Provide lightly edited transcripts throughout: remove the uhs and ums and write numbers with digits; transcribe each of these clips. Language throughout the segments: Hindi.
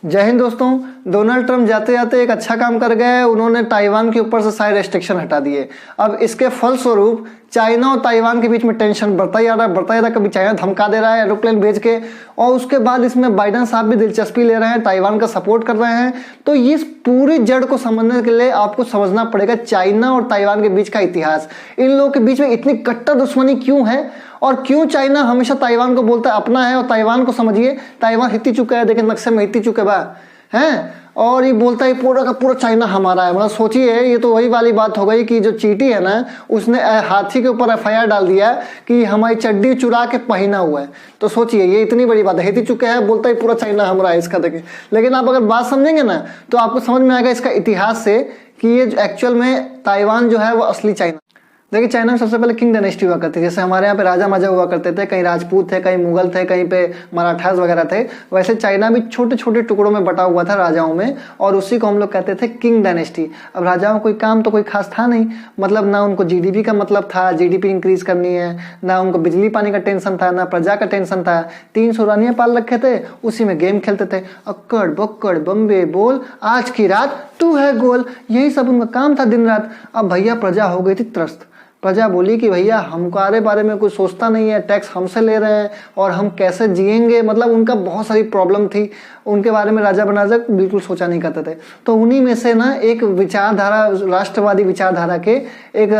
जय हिंद दोस्तों। डोनाल्ड ट्रंप जाते जाते एक अच्छा काम कर गए, उन्होंने ताइवान के ऊपर से सारे रेस्ट्रिक्शन हटा दिए। अब इसके फलस्वरूप चाइना और ताइवान के बीच में टेंशन बढ़ता ही आ रहा है। कभी चाइना धमका दे रहा है एरोप्लेन भेज के, और उसके बाद इसमें बाइडेन साहब भी दिलचस्पी ले रहे हैं, ताइवान का सपोर्ट कर रहे हैं। तो इस पूरी जड़ को समझने के लिए आपको समझना पड़ेगा चाइना और ताइवान के बीच का इतिहास। इन लोगों के बीच में इतनी कट्टर दुश्मनी क्यों है, और क्यों चाइना हमेशा ताइवान को बोलता है अपना है। और ताइवान को समझिए, ताइवान हित्ती चुका है, देखिए नक्शे में हित्ती चुके बा हैं, और ये बोलता है पूरा का पूरा चाइना हमारा है। मतलब सोचिए, ये तो वही वाली बात हो गई कि जो चींटी है ना, उसने हाथी के ऊपर एफआईआर डाल दिया कि हमारी चड्डी चुरा के पहना हुआ है। तो सोचिए, ये इतनी बड़ी बात है, हित्ती चुके हैं, बोलता है पूरा चाइना हमारा है इसका। देखिए, लेकिन आप अगर बात समझेंगे ना तो आपको समझ में आएगा इसका इतिहास से कि ये एक्चुअल में ताइवान जो है वो असली चाइना। देखिए, चाइना में सबसे पहले किंग डायनेस्टी हुआ करती थी। जैसे हमारे यहाँ पे राजा महाराजा हुआ करते थे, कहीं राजपूत थे, कहीं मुगल थे, कहीं पे मराठास वगैरह थे। वैसे चाइना भी छोटे छोटे टुकड़ों में बटा हुआ था राजाओं में, और उसी को हम लोग कहते थे किंग डायनेस्टी। अब राजाओं कोई काम तो कोई खास था नहीं, मतलब ना उनको जीडीपी का मतलब था, जीडीपी इंक्रीज करनी है, ना उनको बिजली पानी का टेंशन था, ना प्रजा का टेंशन था। 300 रानियां पाल रखे थे, उसी में गेम खेलते थे। अक्कड़ बक्कड़ बम्बे बोल, आज की रात तू है गोल, यही सब उनका काम था दिन रात। अब भैया प्रजा हो गई थी त्रस्त। प्रजा बोली कि भैया हमारे बारे में कुछ सोचता नहीं है, टैक्स हमसे ले रहे हैं और हम कैसे जिएंगे। मतलब उनका बहुत सारी प्रॉब्लम थी, उनके बारे में राजा बनारजा बिल्कुल सोचा नहीं करते थे। तो उन्हीं में से ना एक विचारधारा, राष्ट्रवादी विचारधारा के एक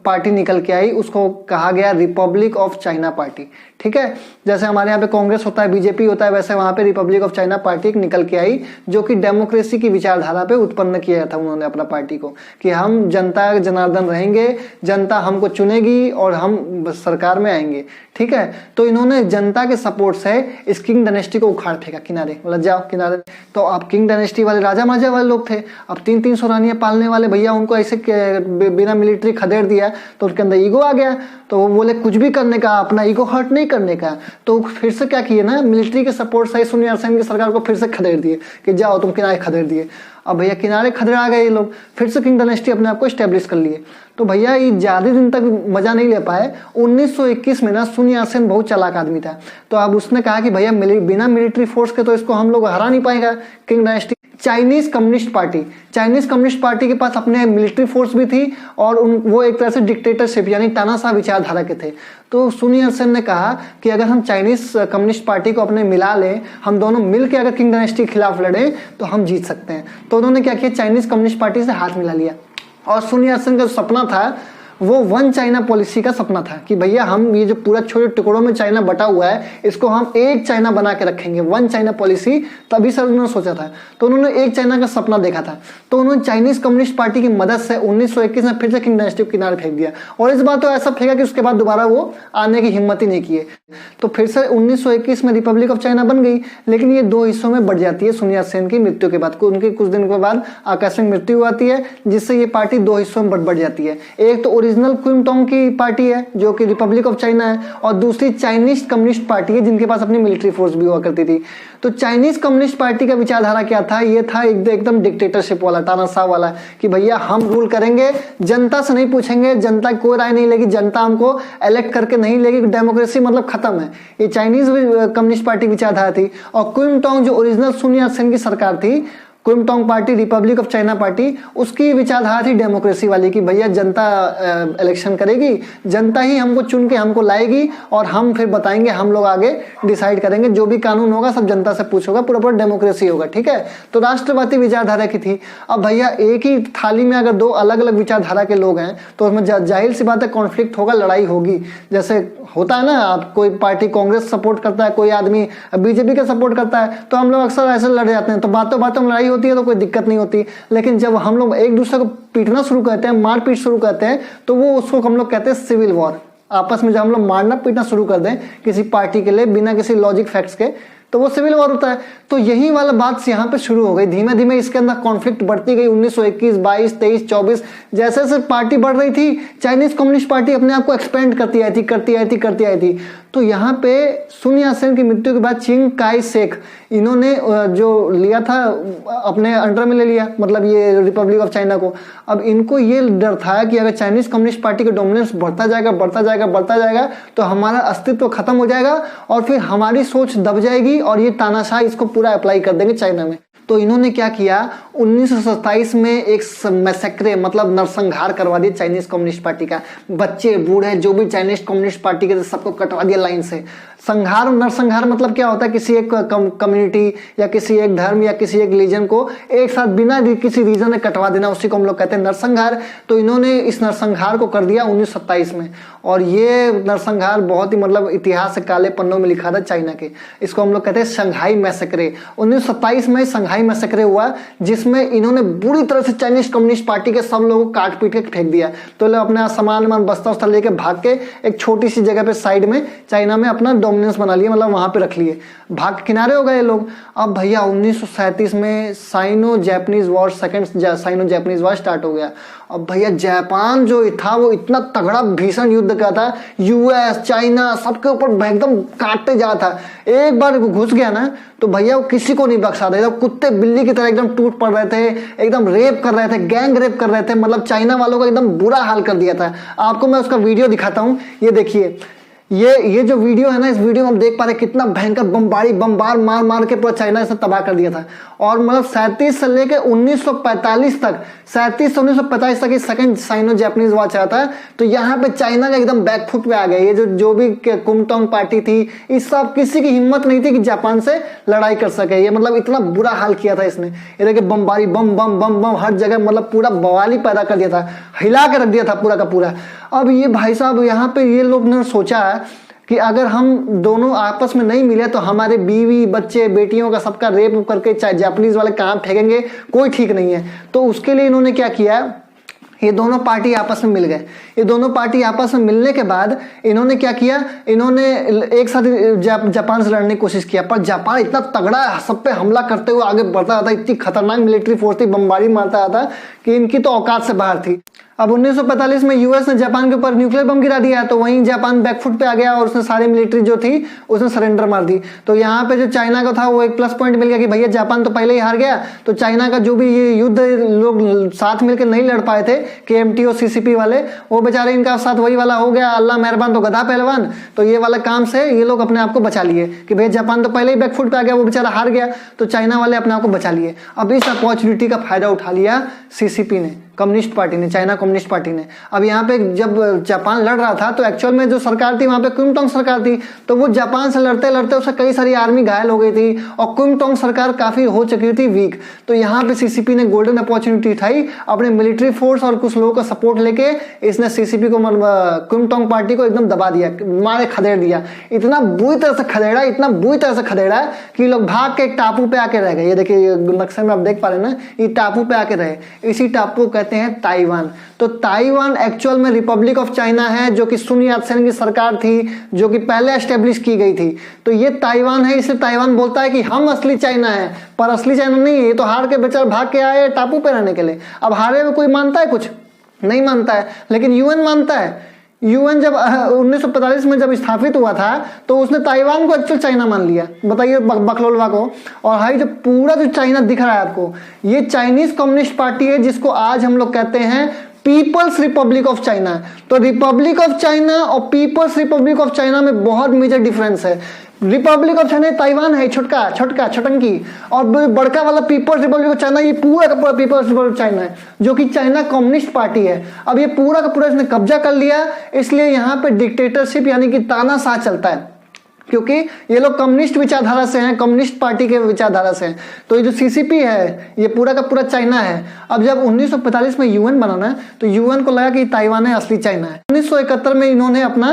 पार्टी निकल के आई, उसको कहा गया रिपब्लिक ऑफ चाइना पार्टी। ठीक है, जैसे हमारे यहाँ पे कांग्रेस होता है, बीजेपी होता है, वैसे वहाँ पे रिपब्लिक ऑफ चाइना पार्टी एक निकल के आई, जो कि डेमोक्रेसी की विचारधारा पे उत्पन्न किया था उन्होंने अपना पार्टी को, कि हम जनता जनार्दन रहेंगे, जनता हमको चुनेगी और हम सरकार में आएंगे। ठीक है, तो इन्होंने जनता के सपोर्ट से इस किंग डायनेस्टी को उखाड़ फेंका किनारे, मतलब जाओ किनारे। तो अब किंग डायनेस्टी वाले राजा महाराजा वाले लोग थे, अब 300 रानियां पालने वाले भैया, उनको ऐसे बिना मिलिट्री खदेड़ दिया तो उनके अंदर ईगो आ गया। तो वो बोले कुछ भी करने का, अपना ईगो हर्ट नहीं करने का। तो फिर से क्या किए ना, मिलिट्री के सपोर्ट से सुन यात्सेन की सरकार को फिर से खदेड़ दिए कि जाओ तुम किनारे खदेड़ दिए। अब भैया किनारे खदेड़ा गए ये लोग, फिर से किंग डायनेस्टी अपने आप को स्टैब्लिश कर लिए। तो भैया ये ज्यादा दिन तक मजा नहीं ले पाए। 1921 में ना सुन यात्सेन बहुत चालाक आदमी था, तो अब उसने कहा कि भैया बिना मिलिट्री फोर्स के तो इसको हम लोग हरा नहीं पाएगा king dynasty. Chinese communist party के पास अपने मिलिट्री फोर्स भी थी, और वो एक तरह से डिक्टेटरशिप यानी तानाशाह विचारधारा के थे। तो सुन यात्सेन ने कहा कि अगर हम चाइनीज कम्युनिस्ट पार्टी को अपने मिला लें, हम दोनों मिलकर अगर किंग डायनेस्टी के खिलाफ लड़े तो हम जीत सकते हैं। तो उन्होंने क्या किया, चाइनीज कम्युनिस्ट पार्टी से हाथ मिला लिया। और सुन यात्सेन का सपना था वो वन चाइना पॉलिसी का सपना था कि भैया हम ये जो पूरा छोटे टुकड़ों में चाइना बटा हुआ है, इसको हम एक चाइना बना के रखेंगे, वन चाइना पॉलिसी। तभी सर उन्होंने सोचा था, तो उन्होंने एक चाइना का सपना देखा था। तो उन्होंने चाइनीज कम्युनिस्ट पार्टी की मदद से 1921 में फिर से किंग डायनेस्टी को किनारे फेंक दिया, और इस बार तो ऐसा फेंका कि उसके बाद दोबारा वो आने की हिम्मत ही नहीं किए। तो फिर से 1921 में रिपब्लिक ऑफ चाइना बन गई, लेकिन ये 2 हिस्सों में बढ़ जाती है सुन यात्सेन की मृत्यु के बाद। उनके कुछ दिन के बाद आकस्मिक मृत्यु आती है, जिससे ये पार्टी 2 हिस्सों में बढ़ जाती है। एक तो ओरिजिनल क्विंगटोंग की पार्टी है जो कि रिपब्लिक ऑफ चाइना है, और दूसरी चाइनीज कम्युनिस्ट पार्टी है जिनके पास अपनी मिलिट्री फोर्स भी हुआ करती थी। तो चाइनीज कम्युनिस्ट पार्टी का विचारधारा क्या था, ये था एकदम डिक्टेटरशिप वाला, तानाशाह वाला, कि भैया हम रूल करेंगे, जनता से नहीं पूछेंगे, जनता की कोई राय नहीं लेगी, जनता हमको इलेक्ट करके नहीं लेगी, डेमोक्रेसी मतलब खत्म है। ये चाइनीज कम्युनिस्ट पार्टी विचारधारा थी। और क्विंगटोंग जो ओरिजिनल सुन यात्सेन की सरकार थी, क्विंगटोंग party, Republic of China party, उसकी विचारधारा थी डेमोक्रेसी वाली, कि भैया जनता इलेक्शन करेगी, जनता ही हमको चुन के हमको लाएगी, और हम फिर बताएंगे, हम लोग आगे डिसाइड करेंगे, जो भी कानून होगा सब जनता से पूछोगा, पूरा डेमोक्रेसी होगा। ठीक है, तो राष्ट्रवादी विचारधारा की थी। अब भैया एक ही थाली में अगर 2 अलग अलग विचारधारा के लोग हैं तो उसमें जाहिर सी बात है कॉन्फ्लिक्ट होगा, लड़ाई होगी। जैसे होता है ना, आप कोई पार्टी कांग्रेस सपोर्ट करता है, कोई आदमी बीजेपी का सपोर्ट करता है, तो हम लोग अक्सर ऐसे लड़ जाते हैं। तो बातों बातों में लड़ाई होती है तो कोई दिक्कत नहीं होती, लेकिन जब हम लोग एक दूसरे को पीटना शुरू करते हैं, मारपीट शुरू करते हैं, तो वो उसको हम लोग कहते हैं सिविल वॉर। आपस में जब हम लोग मारना पीटना शुरू कर दें किसी पार्टी के लिए बिना किसी लॉजिक फैक्ट्स के, तो वो सिविल वॉर होता है। तो यही वाला बात यहाँ पे शुरू हो गई, धीमे धीमे इसके अंदर कॉन्फ्लिक्ट बढ़ती गई। 1921, 22, 23, 24 जैसे जैसे पार्टी बढ़ रही थी, चाइनीज कम्युनिस्ट पार्टी अपने आप को एक्सपेंड करती आई थी। तो यहाँ पे सुन यात्सेन की मृत्यु के बाद चिंग काई शेक इन्होंने जो लिया था अपने अंडर में ले लिया, मतलब ये रिपब्लिक ऑफ चाइना को। अब इनको ये डर था कि अगर चाइनीज कम्युनिस्ट पार्टी का डोमिनेंस बढ़ता जाएगा तो हमारा अस्तित्व खत्म हो जाएगा और फिर हमारी सोच दब जाएगी और ये तानाशाह इसको पूरा अप्लाई कर देंगे चाइना में। तो इन्होंने क्या किया, 1927 में एक मैसेक्रे मतलब नरसंहार करवा दिया चाइनीज कम्युनिस्ट पार्टी का। बच्चे बूढ़े जो भी चाइनीज कम्युनिस्ट पार्टी के सबको कटवा दिया लाइन से। संहार नरसंहार मतलब क्या होता है, किसी एक कम्युनिटी या किसी एक धर्म या किसी एक रिलीजन को एक साथ बिना किसी रीजन में कटवा देना, उसी को हम लोग कहते हैं नरसंहार। तो इन्होंने इस नरसंहार को कर दिया 1927 में और ये नरसंहार बहुत ही मतलब इतिहास के काले पन्नों में लिखा था चाइना के। इसको हम लोग कहते हैं शंघाई मैसेक्रे। 1927 में शंघाई मैसेक्रे हुआ जिसमें इन्होंने बुरी तरह से चाइनीज कम्युनिस्ट पार्टी के सब लोगों को काट पीट के फेंक दिया। तो लोग अपना सामान बस्ता उस्ता लेके भाग के एक छोटी सी जगह पे साइड में चाइना में अपना डोमिनेंस बना लिए, मतलब वहां पे रख लिए, भाग के किनारे हो गए लोग। अब भैया 1937 में Sino Japanese war Sino Japanese war start हो गया। अब भैया जापान जो था वो इतना तगड़ा भीषण युद्ध का था, यूएस चाइना सबके ऊपर एकदम काटते जा था। एक बार घुस गया ना तो भैया वो किसी को नहीं बख्शा था। एकदम कुत्ते बिल्ली की तरह एकदम टूट पड़ रहे थे, एकदम रेप कर रहे थे, गैंग रेप कर रहे थे, मतलब चाइना वालों का एकदम बुरा हाल कर दिया था। आपको मैं उसका वीडियो दिखाता हूँ, ये देखिए। ये जो वीडियो है ना, इस वीडियो में हम देख पा रहे कितना भयंकर बमबार मार के पूरा चाइना इसे तबाह कर दिया था। और मतलब 37 से लेके 1945 तक, 37 से 1945 तक सेकंड साइनो जापानीज वॉर चला था। तो यहाँ पे चाइना का एकदम बैकफुट पे आ गया। ये जो भी कुमटोंग पार्टी थी, इस सब किसी की हिम्मत नहीं थी कि जापान से लड़ाई कर सके। ये मतलब इतना बुरा हाल किया था इसने। ये देखिए बमबारी बम बम बम बम हर जगह, मतलब पूरा बवाली पैदा कर दिया था, हिला के रख दिया था पूरा का पूरा। अब ये भाई साहब यहाँ पे ये लोग ने सोचा कि अगर हम दोनों आपस में नहीं मिले तो हमारे बीवी बच्चे बेटियों का सबका रेप करके चाहे जापानीज वाले कहाँ फेंकेंगे, कोई ठीक नहीं है। तो उसके लिए इन्होंने क्या किया, ये दोनों पार्टी आपस में मिल गए। ये दोनों पार्टी आपस में मिलने के बाद इन्होंने क्या किया, इन्होंने एक साथ जापान से लड़ने की कोशिश किया। पर जापान इतना तगड़ा सब पे हमला करते हुए आगे बढ़ता था, इतनी खतरनाक मिलिट्री फोर्स थी, बमबारी मारता था कि इनकी तो औकात से बाहर थी। अब 1945 में यूएस ने जापान के ऊपर न्यूक्लियर बम गिरा दिया, तो वहीं जापान बैकफुट पे आ गया और उसने सारी मिलिट्री जो थी उसने सरेंडर मार दी। तो यहाँ पे जो चाइना का था वो एक प्लस पॉइंट मिल गया कि भैया जापान तो पहले ही हार गया, तो चाइना का जो भी ये युद्ध लोग साथ मिलकर नहीं लड़ पाए थे KMT और CCP वाले, वो बेचारे इनका साथ वही वाला हो गया, अल्लाह मेहरबान तो गधा पहलवान। तो ये वाला काम से ये लोग अपने आप को बचा लिए कि भैया जापान तो पहले ही बैकफुट पे आ गया, वो बेचारा हार गया, तो चाइना वाले अपने आप को बचा लिए। अब इस अपॉर्चुनिटी का फायदा उठा लिया CCP ने, कम्युनिस्ट पार्टी ने, चाइना कम्युनिस्ट पार्टी ने। अब यहाँ पे जब जापान लड़ रहा था तो एक्चुअल में जो सरकार थी वहाँ पे कुमटोंग सरकार थी, तो वो जापान से लड़ते लड़ते उससे कई सारी आर्मी घायल हो गई थी और कुमटोंग सरकार काफी हो चुकी थी वीक। तो यहाँ पे CCP ने गोल्डन अपॉर्चुनिटी उठाई, अपने मिलिट्री फोर्स और कुछ लोगों का सपोर्ट लेके इसने CCP को कुमटोंग पार्टी को एकदम दबा दिया, मारे खदेड़ दिया। इतना बुरी तरह से खदेड़ा कि लोग भाग के एक टापू पे आके रह गए। ये देखिए नक्शे में आप देख पा रहे हैं ना, ये टापू पे आके रहे। इसी टापू कहते हैं ताइवान। तो ताइवान एक्चुअल में रिपब्लिक ऑफ चाइना है, जो कि सुन यात्सेन की सरकार थी, जो कि पहले एस्टेब्लिश की गई थी। तो ये ताइवान है, इसे ताइवान बोलता है कि हम असली चाइना है, पर असली चाइना नहीं है। ये तो हार के बेचारे भाग के आए टापू पे रहने के लिए। अब हारे में कोई मानता है, कुछ नहीं मानता है, लेकिन UN मानता है। UN जब 1945 में जब स्थापित हुआ था तो उसने ताइवान को एक्चुअल चाइना मान लिया। बताइए बकलोलवा को। और हाई जो पूरा जो चाइना दिख रहा है आपको, ये चाइनीज कम्युनिस्ट पार्टी है, जिसको आज हम लोग कहते हैं पीपल्स रिपब्लिक ऑफ चाइना। तो रिपब्लिक ऑफ चाइना और पीपल्स रिपब्लिक ऑफ चाइना में बहुत मेजर डिफरेंस है। रिपब्लिक ऑफ चाइना ताइवान है छोटका छोटंकी, और बड़का वाला पीपल्स रिपब्लिक ऑफ चाइना, ये पूरा का पूरा पीपल्स रिपब्लिक ऑफ चाइना है, जो कि चाइना कम्युनिस्ट पार्टी है। अब ये पूरा का पूरा इसने कब्जा कर लिया, इसलिए यहाँ पे डिक्टेटरशिप यानी कि तानाशाह चलता है, क्योंकि ये लोग कम्युनिस्ट विचारधारा से हैं, कम्युनिस्ट पार्टी के विचारधारा से हैं। तो ये जो CCP है ये पूरा का पूरा चाइना है। अब जब 1945 में UN बनाना है तो UN को लगा कि ताइवान है, असली चाइना है। 1971 में इन्होंने अपना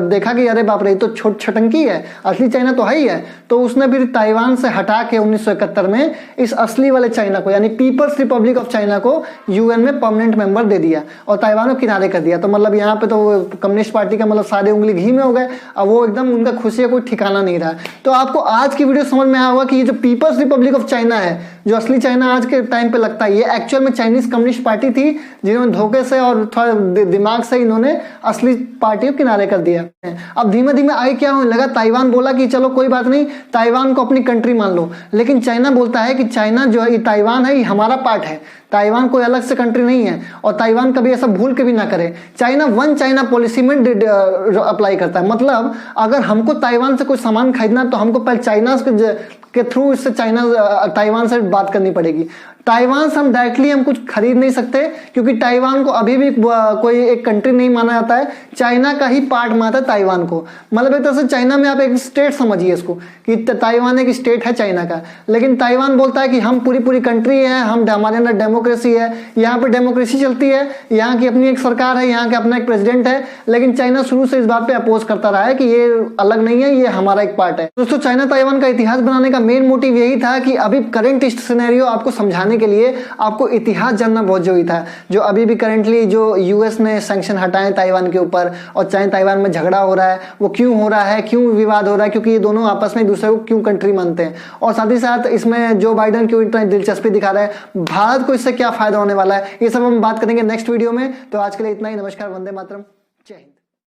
देखा कि अरे बाप रे तो छोटंकी है, असली चाइना तो है ही है। तो उसने फिर ताइवान से हटा के 1971 में इस असली वाले चाइना को यानी पीपल्स रिपब्लिक ऑफ चाइना को UN में परमानेंट मेंबर दे दिया और ताइवान को किनारे कर दिया। तो मतलब यहाँ पे तो कम्युनिस्ट पार्टी का मतलब सारे उंगली घी में हो गए। अब वो एकदम उनका खुशी कोई ठिकाना नहीं रहा। तो आपको आज की वीडियो समझ में आया होगा कि ये जो पीपल्स रिपब्लिक ऑफ चाइना है, जो असली चाइना आज के टाइम पे लगता है, ये एक्चुअल में चाइनीज कम्युनिस्ट पार्टी थी, जिन्होंने धोखे से और थोड़ा दिमाग से इन्होंने असली पार्टी को किनारे कर दिया। अब धीमे धीमे आगे क्या होने लगा, ताइवान बोला कि चलो कोई बात नहीं, ताइवान को अपनी कंट्री मान लो, लेकिन चाइना बोलता है कि चाइना जो है, ताइवान है, ये हमारा पार्ट है, ताइवान कोई अलग से कंट्री नहीं है, और ताइवान कभी ऐसा भूल के भी ना करे। चाइना वन चाइना पॉलिसी में अप्लाई करता है, मतलब अगर हमको ताइवान से कोई सामान खरीदना है तो हमको पहले चाइना के थ्रू इससे ताइवान से बात करनी पड़ेगी। ताइवान से हम डायरेक्टली हम कुछ खरीद नहीं सकते, क्योंकि ताइवान को अभी भी कोई एक कंट्री नहीं माना जाता है, चाइना का ही पार्ट मानता है ताइवान को। मतलब एक तरह से चाइना में आप एक स्टेट समझिए इसको, कि ताइवान एक स्टेट है चाइना का, लेकिन ताइवान बोलता है कि हम पूरी कंट्री है, हमारे अंदर डेमोक्रेसी है, यहाँ पे डेमोक्रेसी चलती है, यहाँ की अपनी एक सरकार है, यहाँ का अपना एक प्रेसिडेंट है, लेकिन चाइना शुरू से इस बात पे अपोज करता रहा है कि ये अलग नहीं है, ये हमारा एक पार्ट है। दोस्तों, चाइना ताइवान का इतिहास बनाने का मेन मोटिव यही था कि अभी करंट सिनेरियो आपको समझाने के लिए आपको इतिहास जानना बहुत जरूरी था। जो अभी भी करंटली जो यूएस ने सैंक्शन हटाए ताइवान के ऊपर, और चाइना ताइवान में झगड़ा हो रहा है, वो क्यों हो रहा है, क्यों विवाद हो रहा है, क्योंकि ये दोनों आपस में एक दूसरे को क्यों कंट्री मानते हैं, और साथ ही साथ इसमें जो बाइडेन क्यों इतना दिलचस्पी दिखा रहा है, भारत को इससे क्या फायदा होने वाला है, ये सब हम बात करेंगे नेक्स्ट वीडियो में। तो आज के लिए इतना ही। नमस्कार, वंदे मातरम।